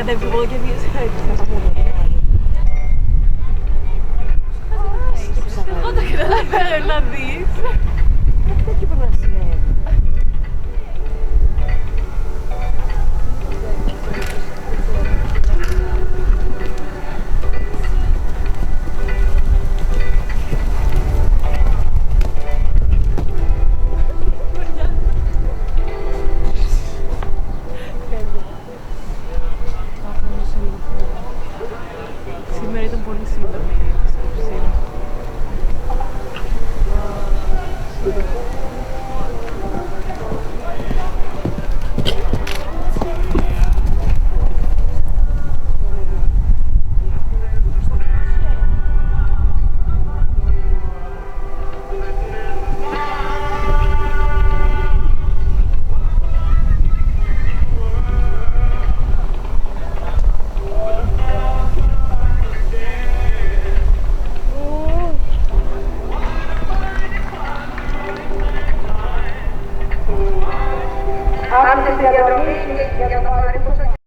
κατέβεις από εδώ και δεις. Εγώ το καταλαβαίνω να δεις. Τέτοιο πρέπει να συνέβη. Σήμερα ήταν πολύ σύντομη.